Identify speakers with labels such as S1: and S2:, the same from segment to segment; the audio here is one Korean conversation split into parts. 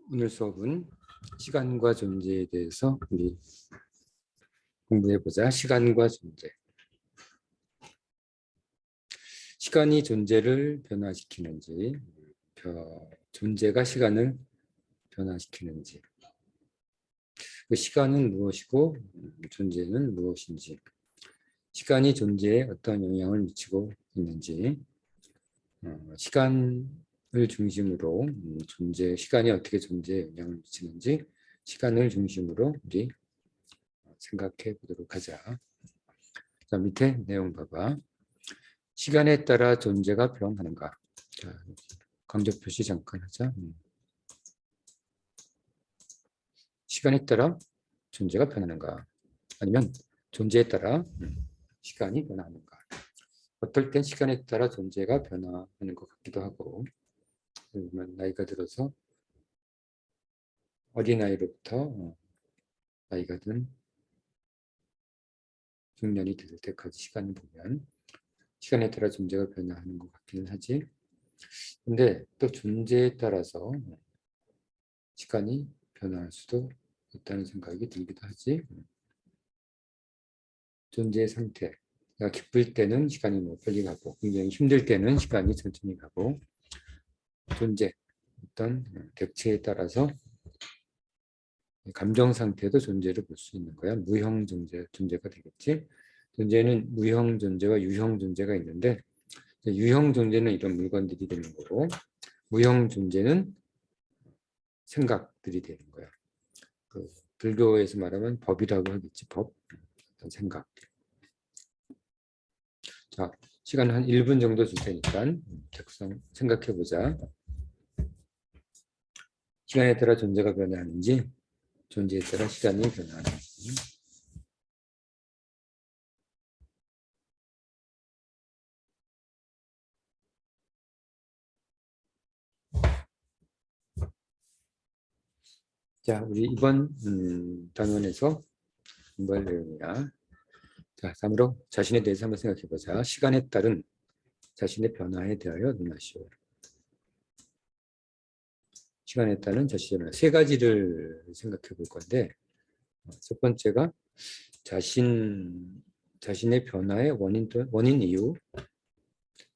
S1: 오늘 수업은 시간과 존재에 대해서 우리 공부해보자. 시간과 존재. 시간이 존재를 변화시키는지, 존재가 시간을 변화시키는지, 그 시간은 무엇이고 존재는 무엇인지, 시간이 존재에 어떤 영향을 미치고 있는지, 시간을 중심으로 시간이 어떻게 존재에 영향을 미치는지 시간을 중심으로 우리 생각해 보도록 하자. 자, 밑에 내용 봐봐. 시간에 따라 존재가 변하는가? 자, 강조 표시 잠깐 하자. 시간에 따라 존재가 변하는가? 아니면 존재에 따라 시간이 변하는가? 어떨 땐 시간에 따라 존재가 변화하는 것 같기도 하고, 나이가 들어서 어린아이로부터 나이가 든 중년이 될 때까지 시간을 보면 시간에 따라 존재가 변화하는 것 같기는 하지. 근데 또 존재에 따라서 시간이 변화할 수도 있다는 생각이 들기도 하지. 존재의 상태. 내가 기쁠 때는 시간이 빨리 가고, 굉장히 힘들 때는 시간이 천천히 가고, 존재, 어떤 객체에 따라서 감정 상태도 존재를 볼 수 있는 거야. 무형 존재가 되겠지. 존재는 무형 존재와 유형 존재가 있는데, 유형 존재는 이런 물건들이 되는 거고, 무형 존재는 생각들이 되는 거야. 그 불교에서 말하면 법이라고 하겠지. 법, 어떤 생각. 자, 시간 한 1분 정도 줄 테니까 생각해 보자. 시간에 따라 존재가 변화하는지, 존재에 따라 시간이 변화하는지. 자, 우리 이번 단원에서 공부할 내용이야. 자, 다음으로 자신에 대해서 한번 생각해 보자. 시간에 따른 자신의 변화에 대하여 논하시오. 시간에 따른 자신의 변화. 세 가지를 생각해 볼 건데, 첫 번째가 자신의 변화의 원인 이유.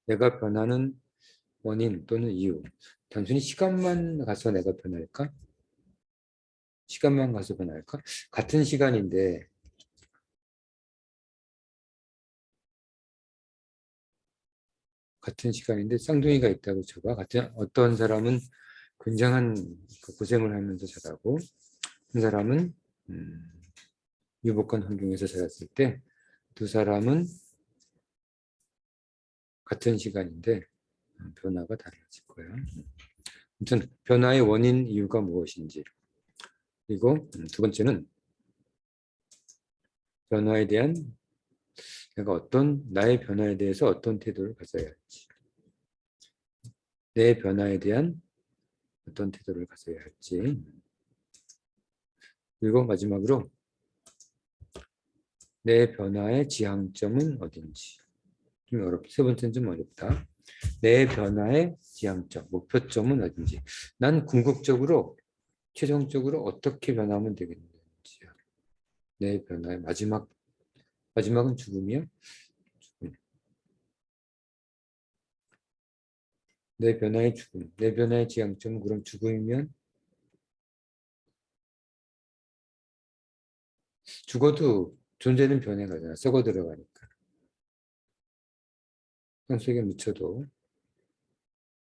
S1: 내가 변하는 원인 또는 이유. 단순히 시간만 가서 내가 변할까? 시간만 가서 변할까? 같은 시간인데 쌍둥이가 있다고 쳐봐. 어떤 사람은 굉장한 고생을 하면서 자라고, 한 사람은 유복한 환경에서 자랐을 때 두 사람은 같은 시간인데 변화가 달라질 거야. 아무튼 변화의 원인 이유가 무엇인지. 그리고 두 번째는 변화에 대한 나의 변화에 대해서 어떤 태도를 가져야 할지. 내 변화에 대한 어떤 태도를 가져야 할지. 그리고 마지막으로 내 변화의 지향점은 어딘지. 세 번째는 좀 어렵다. 내 변화의 지향점, 목표점은 어딘지. 난 궁극적으로, 최종적으로 어떻게 변하면 되겠는지. 내 변화의 마지막은 죽음이야? 죽음. 내 변화의 죽음. 내 변화의 지향점은 그럼 죽음이면 죽어도 존재는 변해가잖아. 썩어 들어가니까. 땅속에 묻혀도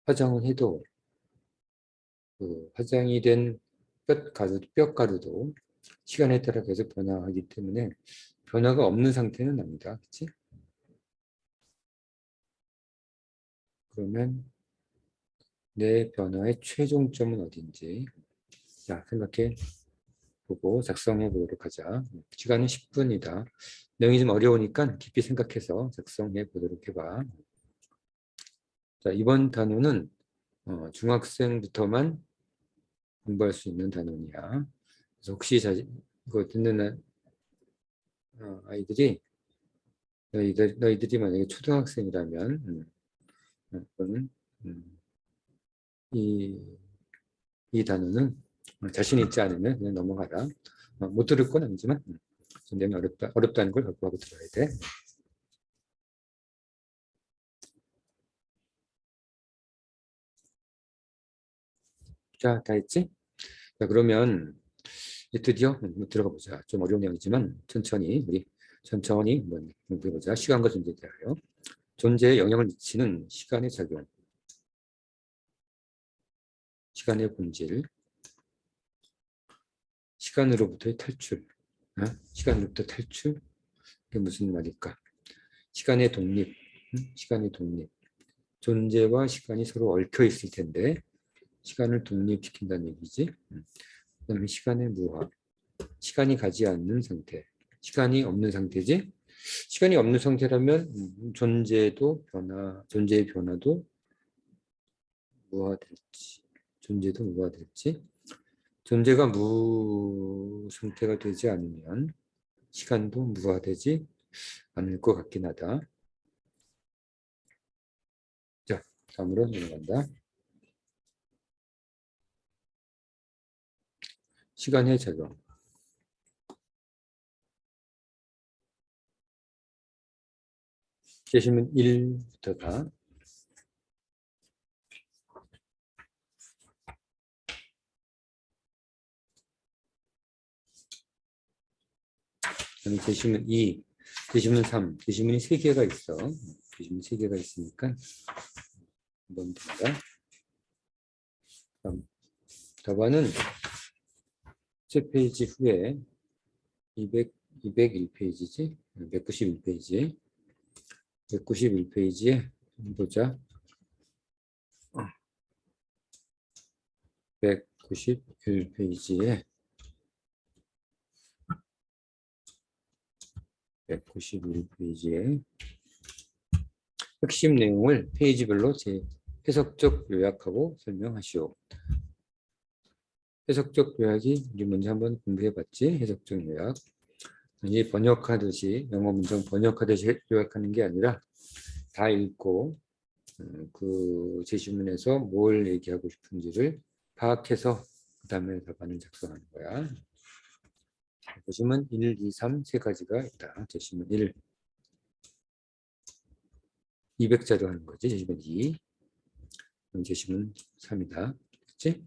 S1: 화장을 해도 그 화장이 된 뼈가루도 시간에 따라 계속 변화하기 때문에 변화가 없는 상태는 아니다. 그치? 그러면 내 변화의 최종점은 어딘지 자, 생각해 보고 작성해 보도록 하자. 시간은 10분이다. 내용이 좀 어려우니까 깊이 생각해서 작성해 보도록 해봐. 자, 이번 단어는 중학생부터만 공부할 수 있는 단원이야. 그래서 혹시 이거 듣는 아이들이 너희들이 만약에 초등학생이라면 또는 이 단어는 자신이 있지 않으면 그냥 넘어가라. 못 들을 건 아니지만 내면 어렵다는 걸 각오하고 들어야 돼. 자, 다 했지? 자, 그러면 이제 드디어 들어가 보자. 좀 어려운 내용이지만 우리 천천히 한번 공부해 보자. 시간과 존재에 대하여. 존재에 영향을 미치는 시간의 작용, 시간의 본질, 시간으로부터의 탈출. 시간으로부터 탈출? 그게 무슨 말일까? 시간의 독립, 시간의 독립. 존재와 시간이 서로 얽혀 있을 텐데 시간을 독립시킨다는 얘기지. 그다음에 시간의 무화, 시간이 가지 않는 상태, 시간이 없는 상태지. 시간이 없는 상태라면 존재의 변화도 무화될지, 존재도 무화될지. 존재가 무 상태가 되지 않으면 시간도 무화되지 않을 것 같긴 하다. 자, 다음으로 넘어간다. 시간의 작용. 제시문 1부터가 제시문 2, 제시문 3, 제시문이 3개가 있어. 제시문 3개가 있으니까 한번 된다. 답안은 제 페이지 후에 201페이지지? 191페이지. 191페이지에 보자. 191페이지에 191페이지에 핵심 내용을 페이지별로 해석적 요약하고 설명하시오. 해석적 요약이 우리 먼저 한번 공부해봤지? 해석적 요약. 이 번역하듯이 영어 문장 번역하듯이 요약하는 게 아니라 다 읽고 그 제시문에서 뭘 얘기하고 싶은지를 파악해서 그 다음에 답안을 작성하는 거야. 보시면 1, 2, 3 세 가지가 있다. 제시문 1, 200자로 하는 거지. 제시문 2, 제시문 3이다. 그렇지?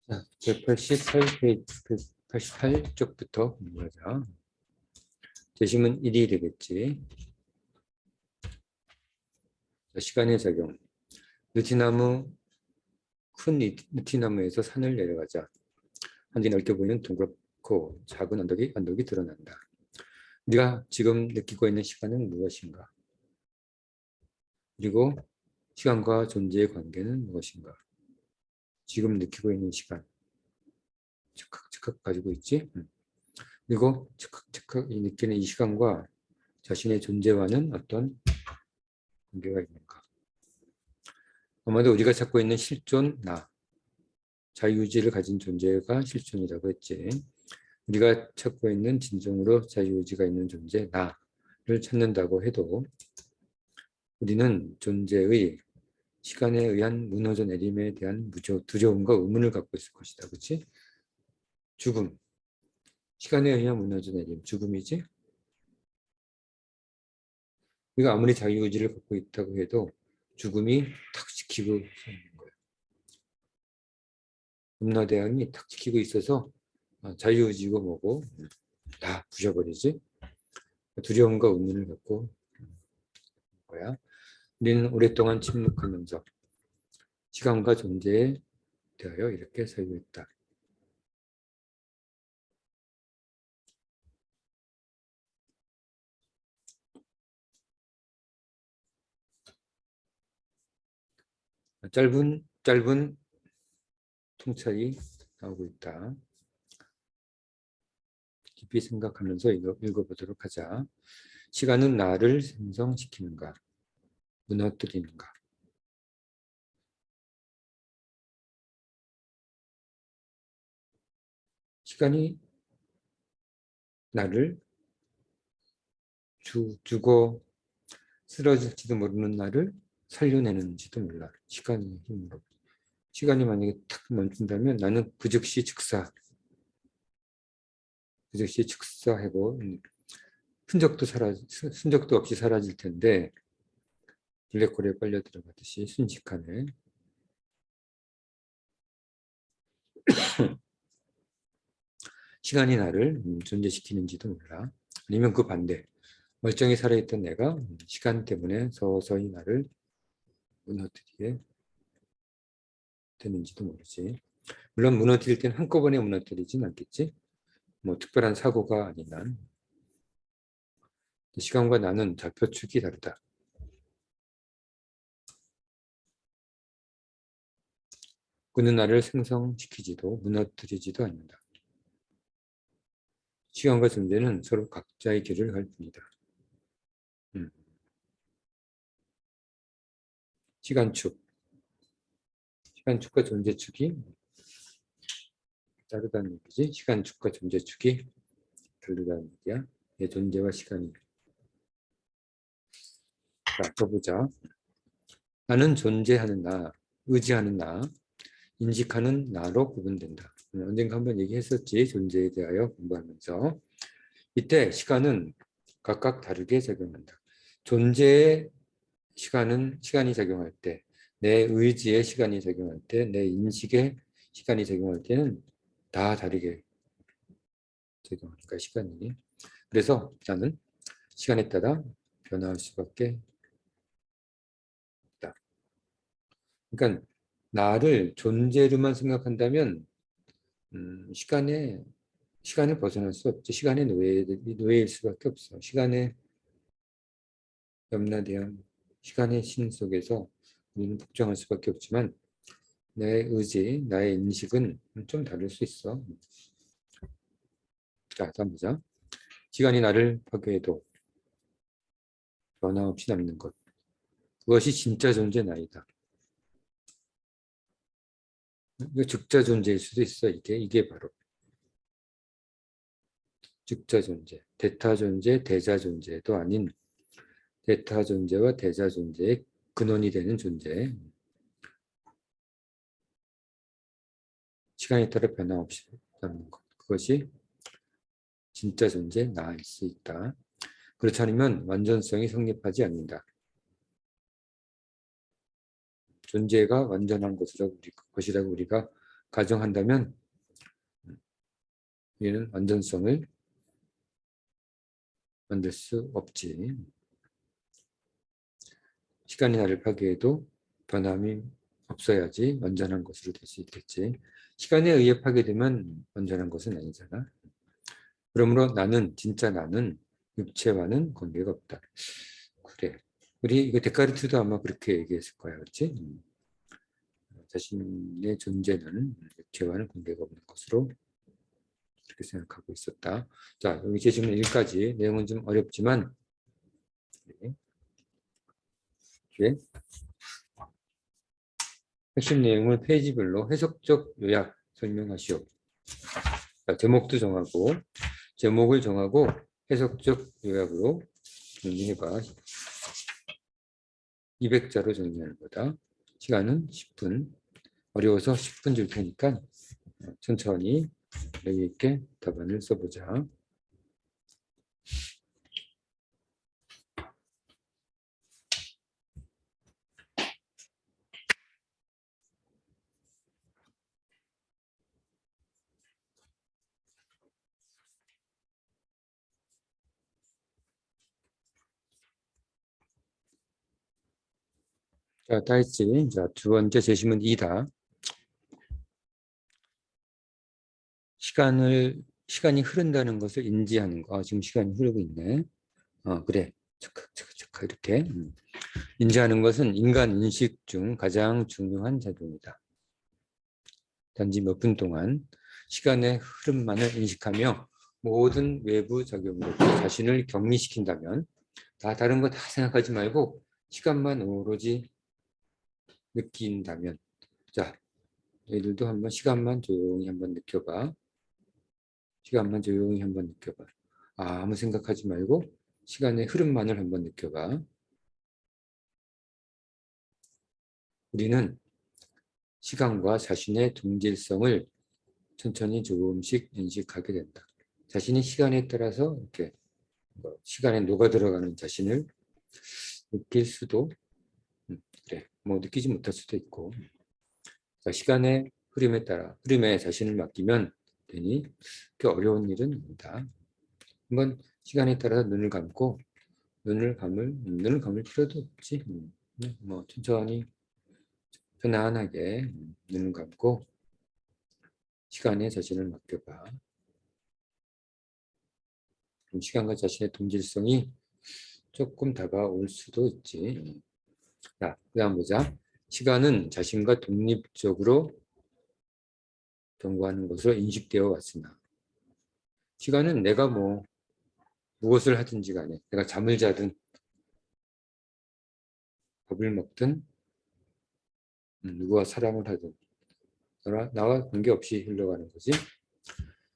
S1: 자, 188페이지, 188쪽부터 공부하자. 제시문 1이 되겠지. 자, 시간의 작용. 큰 느티나무에서 산을 내려가자. 하늘이 넓게 보이는 동그랗고 작은 언덕이 드러난다. 우리가 지금 느끼고 있는 시간은 무엇인가? 그리고 시간과 존재의 관계는 무엇인가? 지금 느끼고 있는 시간. 즉각 가지고 있지? 그리고 즉각 느끼는 이 시간과 자신의 존재와는 어떤 관계가 있는가? 아마도 우리가 찾고 있는 실존 나, 자유의지를 가진 존재가 실존이라고 했지. 우리가 찾고 있는 진정으로 자유의지가 있는 존재 나를 찾는다고 해도 우리는 존재의 시간에 의한 무너져 내림에 대한 두려움과 의문을 갖고 있을 것이다. 그렇지? 죽음. 시간에 의한 무너져 내림. 죽음이지? 우리가 아무리 자유의지를 갖고 있다고 해도 죽음이 탁 지키고 있는 거예요. 음라대왕이 탁 지키고 있어서 자유의지고 뭐고 다 부셔버리지. 두려움과 의문을 갖고 거야. 우리는 오랫동안 침묵하면서 시간과 존재에 대하여 이렇게 설명했다. 짧은 통찰이 나오고 있다. 깊이 생각하면서 읽어보도록 하자. 시간은 나를 생성시키는가? 무너뜨리는가? 시간이 나를 죽어 쓰러질지도 모르는 나를 살려내는지도 몰라. 시간의 힘으로. 시간이 만약에 탁 멈춘다면 나는 그 즉시 즉사하고 흔적도 없이 사라질 텐데 블랙홀에 빨려 들어가듯이 순식간에 시간이 나를 존재시키는지도 몰라. 아니면 그 반대, 멀쩡히 살아있던 내가 시간 때문에 서서히 나를 무너뜨리게 되는지도 모르지. 물론 무너뜨릴 땐 한꺼번에 무너뜨리진 않겠지. 뭐 특별한 사고가 아닌 한. 시간과 나는 좌표축이 다르다. 그는 나를 생성시키지도 무너뜨리지도 않는다. 시간과 존재는 서로 각자의 길을 갈 뿐이다. 시간축. 시간축과 존재축이 다르다는 얘기지. 시간축과 존재축이 다르다는 얘기야. 내 존재와 시간이. 자, 더 보자. 나는 존재하는 나, 의지하는 나, 인식하는 나로 구분된다. 언젠가 한번 얘기했었지. 존재에 대하여 공부하면서. 이때 시간은 각각 다르게 작용한다. 존재의 시간이 작용할 때, 내 의지의 시간이 작용할 때, 내 인식의 시간이 작용할 때는 다 다르게 작용하니까 시간이. 그래서 나는 시간에 따라 변화할 수밖에 없다. 그러니까 나를 존재로만 생각한다면 시간을 벗어날 수 없죠. 시간의 노예일 수밖에 없어. 시간의 염라대한 시간의 신 속에서 우리는 복종할 수밖에 없지만 내 의지, 나의 인식은 좀 다를 수 있어. 자, 다음 보자. 시간이 나를 파괴해도 변화 없이 남는 것. 그것이 진짜 존재 나이다. 이거 즉자 존재일 수도 있어. 이게 바로 즉자 존재, 대타 존재, 대자 존재도 아닌 대타 존재와 대자 존재의 근원이 되는 존재. 시간에 따라 변화 없이 남는 것. 그것이 진짜 존재 나일 수 있다. 그렇지 않으면 완전성이 성립하지 않는다. 존재가 완전한 것이라고 우리가 가정한다면 우리는 완전성을 만들 수 없지. 시간이 나를 파괴해도 변함이 없어야지 완전한 것으로 될 수 있겠지. 시간에 의해 파괴되면 완전한 것은 아니잖아. 그러므로 진짜 나는 육체와는 관계가 없다. 그래. 이거 데카르트도 아마 그렇게 얘기했을 거야. 그렇지? 자신의 존재는 육체와는 관계가 없는 것으로 그렇게 생각하고 있었다. 자, 여기 제시문 1까지 내용은 좀 어렵지만 이렇게 핵심 내용을 페이지별로 해석적 요약 설명하시오. 자, 제목을 정하고 해석적 요약으로 정리해봐. 200자로 정리하는 거다. 시간은 10분. 어려워서 10분 줄 테니까 천천히 여유 있게 답안을 써보자. 자, 다 했지. 자, 두 번째 제시문 2다. 시간이 흐른다는 것을 인지하는 거. 지금 시간이 흐르고 있네. 그래. 이렇게. 인지하는 것은 인간 인식 중 가장 중요한 작용이다. 단지 몇 분 동안 시간의 흐름만을 인식하며 모든 외부 작용으로 자신을 격리시킨다면 다른 거 다 생각하지 말고 시간만 오로지 느낀다면 자, 너희들도 한번 시간만 조용히 한번 느껴봐. 시간만 조용히 한번 느껴봐. 아무 생각하지 말고 시간의 흐름만을 한번 느껴봐. 우리는 시간과 자신의 동질성을 천천히 조금씩 인식하게 된다. 자신이 시간에 따라서 이렇게 시간에 녹아 들어가는 자신을 느낄 수도 그래, 뭐 느끼지 못할 수도 있고, 시간의 흐름에 따라 흐름에 자신을 맡기면 되니 그렇게 어려운 일은 아니다. 한번 시간에 따라 눈을 감을 필요도 없지. 뭐 천천히 편안하게 눈을 감고 시간에 자신을 맡겨봐. 그럼 시간과 자신의 동질성이 조금 다가올 수도 있지. 자, 그다음 보자. 시간은 자신과 독립적으로 경고하는 것으로 인식되어 왔으나, 시간은 내가 무엇을 하든지 간에, 내가 잠을 자든 밥을 먹든 누구와 사랑을 하든 나와 관계없이 흘러가는 거지.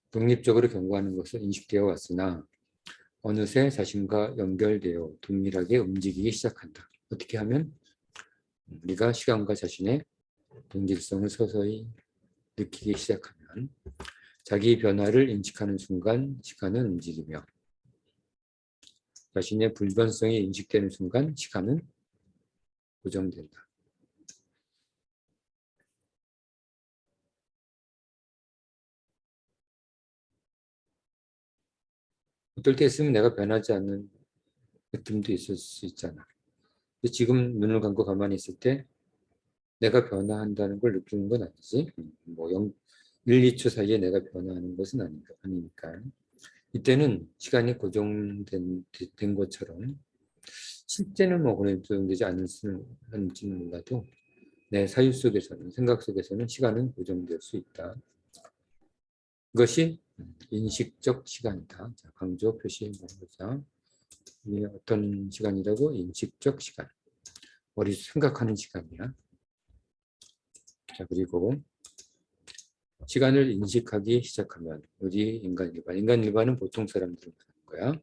S1: 독립적으로 경고하는 것을 인식되어 왔으나 어느새 자신과 연결되어 동일하게 움직이기 시작한다. 어떻게 하면? 우리가 시간과 자신의 동질성을 서서히 느끼기 시작하면 자기 변화를 인식하는 순간 시간은 움직이며, 자신의 불변성이 인식되는 순간 시간은 고정된다. 어떨 때 있으면 내가 변하지 않는 느낌도 있을 수 있잖아. 근데 지금 눈을 감고 가만히 있을 때 내가 변화한다는 걸 느끼는 건 아니지. 1, 2초 사이에 내가 변화하는 것은 아니니까. 이때는 시간이 고정된 것처럼, 실제는 고정되지 않을지는 몰라도 내 사유 속에서는, 생각 속에서는 시간은 고정될 수 있다. 이것이 인식적 시간이다. 자, 강조 표시해 보자. 이게 어떤 시간이라고? 인식적 시간. 머리 생각하는 시간이야. 자, 그리고 시간을 인식하기 시작하면 우리 인간 일반은 보통 사람들을 말하는 거야.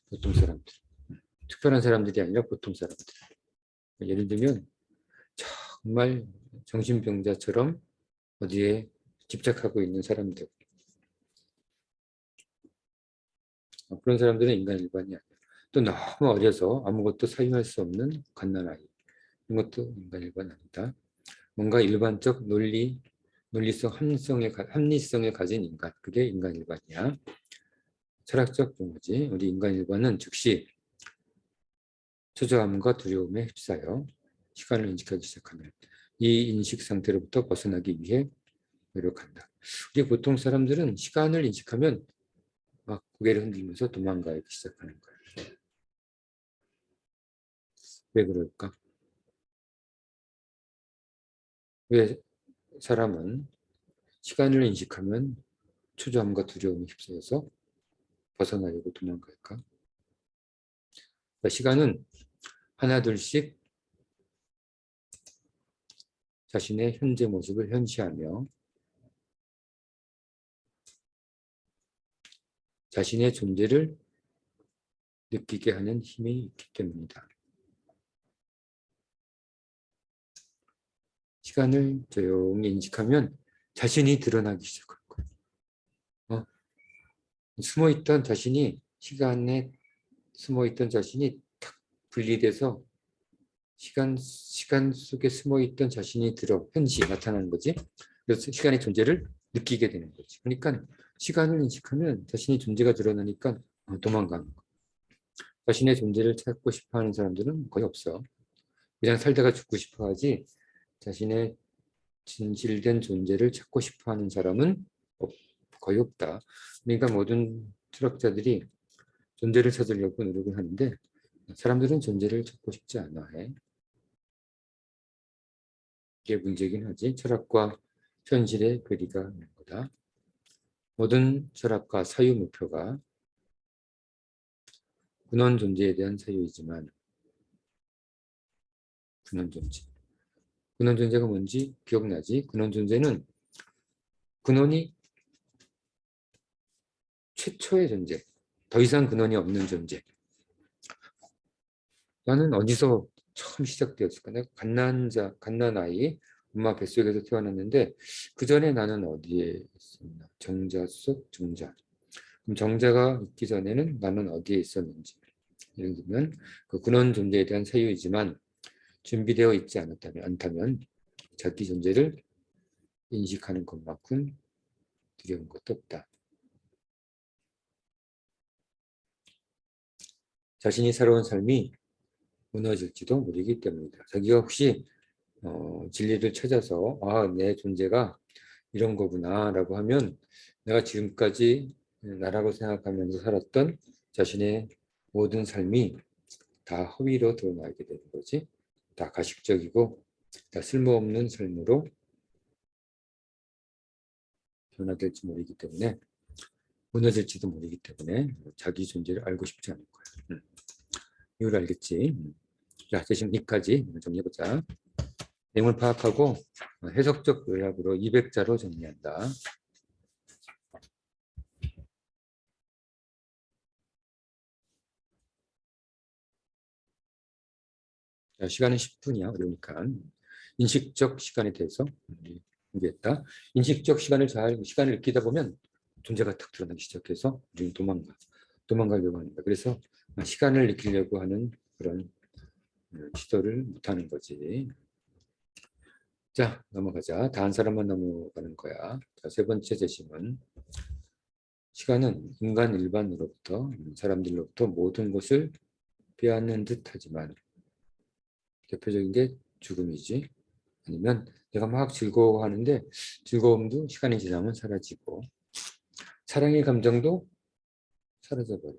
S1: 보통 사람들. 특별한 사람들이 아니라 보통 사람들. 예를 들면 정말 정신병자처럼 어디에 집착하고 있는 사람들. 그런 사람들은 인간 일반이 아니야. 또 너무 어려서 아무것도 사용할 수 없는 갓난아이. 이것도 인간 일반 아니다. 뭔가 일반적 논리성, 합리성을 가진 인간. 그게 인간 일반이야. 철학적 용어지. 우리 인간 일반은 즉시 초조함과 두려움에 휩싸여 시간을 인식하기 시작하면 이 인식 상태로부터 벗어나기 위해 노력한다. 우리 보통 사람들은 시간을 인식하면 막 고개를 흔들면서 도망가기 시작하는 거야. 왜 그럴까? 왜 사람은 시간을 인식하면 초조함과 두려움에 휩싸여서 벗어나려고 도망갈까? 그러니까 시간은 하나둘씩 자신의 현재 모습을 현시하며 자신의 존재를 느끼게 하는 힘이 있기 때문이다. 시간을 조용히 인식하면 자신이 드러나기 시작할 거야. 숨어있던 자신이, 시간에 숨어있던 자신이 탁 분리돼서 시간 속에 숨어있던 자신이 현시 나타나는 거지. 그래서 시간의 존재를 느끼게 되는 거지. 그러니까 시간을 인식하면 자신의 존재가 드러나니까 도망가는 거. 자신의 존재를 찾고 싶어하는 사람들은 거의 없어. 그냥 살다가 죽고 싶어하지 자신의 진실된 존재를 찾고 싶어하는 사람은 거의 없다. 그러니까 모든 철학자들이 존재를 찾으려고 노력을 하는데 사람들은 존재를 찾고 싶지 않아 해. 이게 문제긴 하지. 철학과 현실의 괴리가 있는 거다. 모든 철학과 사유 목표가 근원 존재에 대한 사유이지만, 근원 존재가 뭔지 기억나지? 근원 존재는 근원이 최초의 존재, 더 이상 근원이 없는 존재. 나는 어디서 처음 시작되었을까? 내가 갓난아이, 엄마 뱃속에서 태어났는데 그 전에 나는 어디에 있었나? 정자 속 정자. 그럼 정자가 있기 전에는 나는 어디에 있었는지. 예를 들면 그 근원 존재에 대한 사유이지만 준비되어 있지 않다면 자기 존재를 인식하는 것만큼 두려운 것도 없다. 자신이 살아온 삶이 무너질지도 모르기 때문이다. 자기가 혹시 진리를 찾아서 내 존재가 이런 거구나 라고 하면 내가 지금까지 나라고 생각하면서 살았던 자신의 모든 삶이 다 허위로 드러나게 되는 거지. 다 가식적이고 다 쓸모없는 삶으로 변화될지 모르기 때문에 무너질지도 모르기 때문에 자기 존재를 알고 싶지 않을 거야. 이유를 알겠지. 자, 지금 여기까지 정리해보자. 내용을 파악하고 해석적 요약으로 200자로 정리한다. 자, 시간은 10분이야. 어려우니까. 인식적 시간에 대해서 공개했다. 인식적 시간을 익히다 보면 존재가 탁 드러나기 시작해서 우리는 도망가려고 합니다. 그래서 시간을 익히려고 하는 그런 시도를 못하는 거지. 자, 넘어가자. 다 한 사람만 넘어가는 거야. 자, 세 번째 제시문. 시간은 인간 일반으로부터 사람들로부터 모든 것을 빼앗는 듯 하지만 대표적인 게 죽음이지. 아니면 내가 막 즐거워하는데 즐거움도 시간이 지나면 사라지고 사랑의 감정도 사라져버려.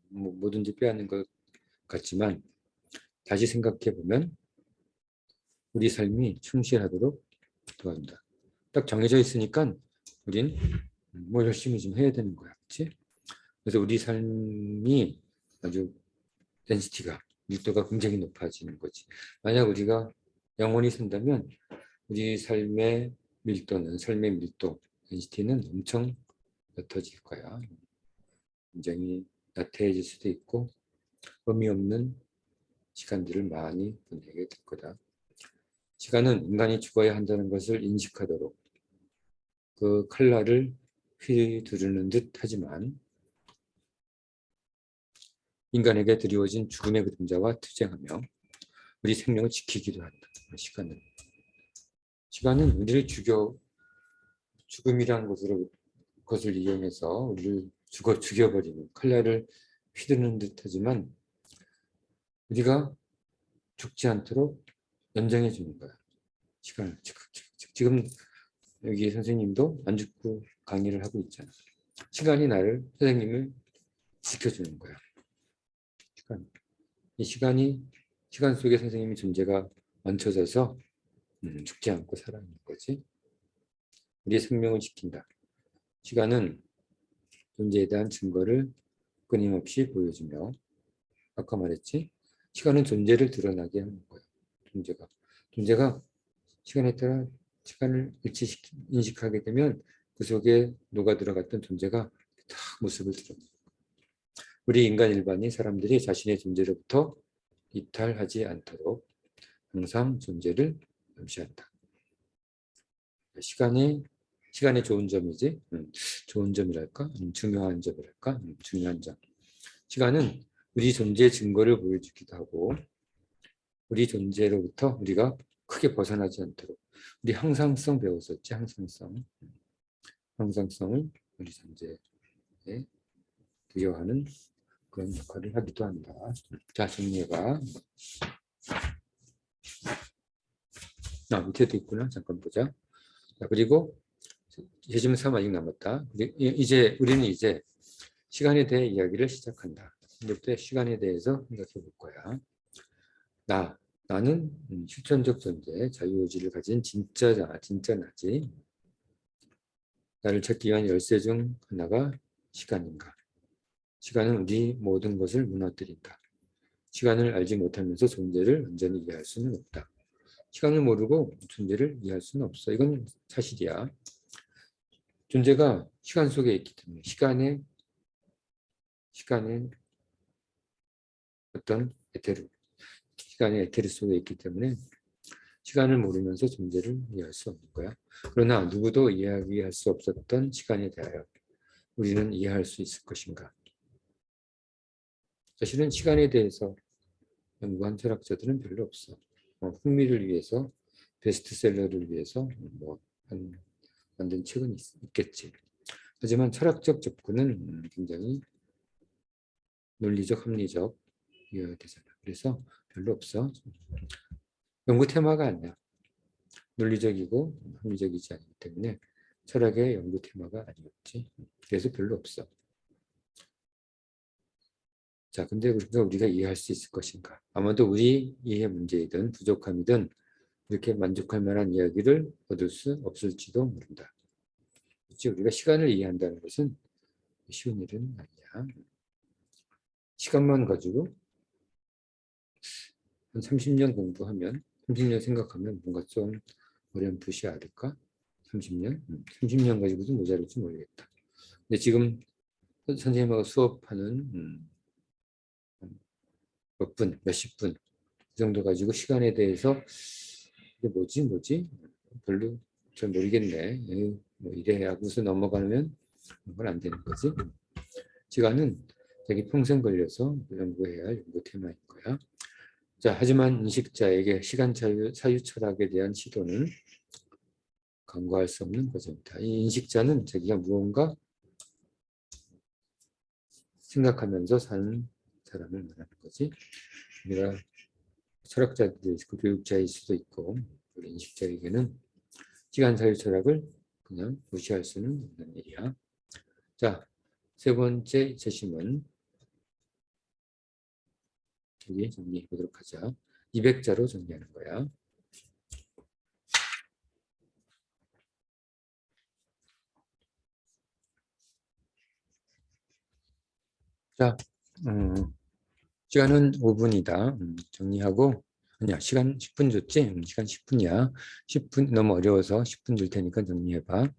S1: 뭐든지 빼앗는 것 같지만 다시 생각해 보면 우리 삶이 충실하도록 도와준다. 딱 정해져 있으니까 우린 뭐 열심히 좀 해야 되는 거야. 그렇지? 그래서 우리 삶이 아주 덴시티가 밀도가 굉장히 높아지는 거지. 만약 우리가 영원히 산다면 우리 삶의 밀도, 덴시티는 엄청 옅어질 거야. 굉장히 나태해질 수도 있고 의미 없는 시간들을 많이 보내게 될 거다. 시간은 인간이 죽어야 한다는 것을 인식하도록 그 칼날을 휘두르는 듯 하지만 인간에게 드리워진 죽음의 그림자와 투쟁하며 우리 생명을 지키기도 한다. 시간은 우리를 죽음이라는 것을 이용해서 우리를 죽여버리는 칼날을 휘두르는 듯 하지만 우리가 죽지 않도록 연장해 주는 거야. 시간을. 지금 여기 선생님도 안 죽고 강의를 하고 있잖아. 선생님을 지켜주는 거야. 시간 속에 선생님의 존재가 얹혀져서 죽지 않고 살아있는 거지. 우리의 생명을 지킨다. 시간은 존재에 대한 증거를 끊임없이 보여주며 아까 말했지? 시간은 존재를 드러나게 하는 거예요. 존재가 시간에 따라 시간을 인식하게 되면 그 속에 녹아 들어갔던 존재가 다 모습을 드러내요. 우리 인간 일반이 사람들이 자신의 존재로부터 이탈하지 않도록 항상 존재를 암시한다. 시간의 좋은 점이지, 좋은 점이랄까, 중요한 점이랄까, 중요한 점. 시간은 우리 존재의 증거를 보여주기도 하고, 우리 존재로부터 우리가 크게 벗어나지 않도록. 우리 항상성 배웠었지, 항상성을 우리 존재에 부여하는 그런 역할을 하기도 한다. 자, 정리해봐. 밑에도 있구나. 잠깐 보자. 자, 그리고 제시문 3 아직 남았다. 우리는 이제 시간에 대해 이야기를 시작한다. 이제부터 시간에 대해서 생각해 볼 거야. 나는 실존적 존재, 자유의지를 가진 진짜 나지. 나를 찾기 위한 열쇠 중 하나가 시간인가? 시간은 우리 모든 것을 무너뜨린다. 시간을 알지 못하면서 존재를 완전히 이해할 수는 없다. 시간을 모르고 존재를 이해할 수는 없어. 이건 사실이야. 존재가 시간 속에 있기 때문에 시간의 어떤 시간이 에테르 속에 있기 때문에 시간을 모르면서 존재를 이해할 수 없는 거야. 그러나 누구도 이해할 수 없었던 시간에 대하여 우리는 이해할 수 있을 것인가? 사실은 시간에 대해서 연구한 철학자들은 별로 없어. 흥미를 위해서, 베스트셀러를 위해서 만든 책은 있겠지. 하지만 철학적 접근은 굉장히 논리적, 합리적이어야 되잖아. 그래서 별로 없어. 연구 테마가 아니야. 논리적이고 합리적이지 않기 때문에 철학의 연구 테마가 아니었지. 그래서 별로 없어. 자, 근데 우리가 이해할 수 있을 것인가? 아마도 우리 이해 문제이든 부족함이든 이렇게 만족할 만한 이야기를 얻을 수 없을지도 모른다. 그렇지? 우리가 시간을 이해한다는 것은 쉬운 일은 아니야. 시간만 가지고 한 30년 공부하면, 30년 생각하면 뭔가 좀 어렴풋이 알을까? 30년? 30년 가지고도 모자랄지 모르겠다. 근데 지금 선생님하고 수업하는 몇 분, 몇십 분, 그 정도 가지고 시간에 대해서 이게 뭐지? 별로 잘 모르겠네. 뭐 이래 하고서 넘어가면 그건 안 되는 거지. 시간은 자기 평생 걸려서 연구해야 할 연구 테마인 거야. 자, 하지만 인식자에게 시간 사유 철학에 대한 시도는 간과할 수 없는 과정이다. 이 인식자는 자기가 무언가 생각하면서 사는 사람을 말하는 거지. 우리가 철학자들이 있고 교육자일 수도 있고 우리 인식자에게는 시간 사유 철학을 그냥 무시할 수는 없는 일이야. 자, 세 번째 제시문 여기 정리해 보도록 하자. 200자로 정리하는 거야. 자, 시간은 5분이다. 정리하고 아니야, 시간 10분 줬지? 시간 10분이야. 10분 너무 어려워서 10분 줄 테니까 정리해봐.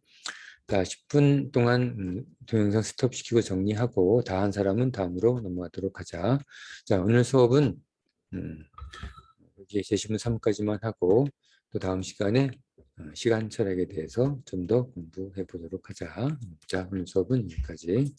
S1: 자, 10분 동안 동영상 스톱시키고 정리하고 다 한 사람은 다음으로 넘어가도록 하자. 자, 오늘 수업은 여기 제시문 3까지만 하고 또 다음 시간에 시간 철학에 대해서 좀 더 공부해 보도록 하자. 자, 오늘 수업은 여기까지.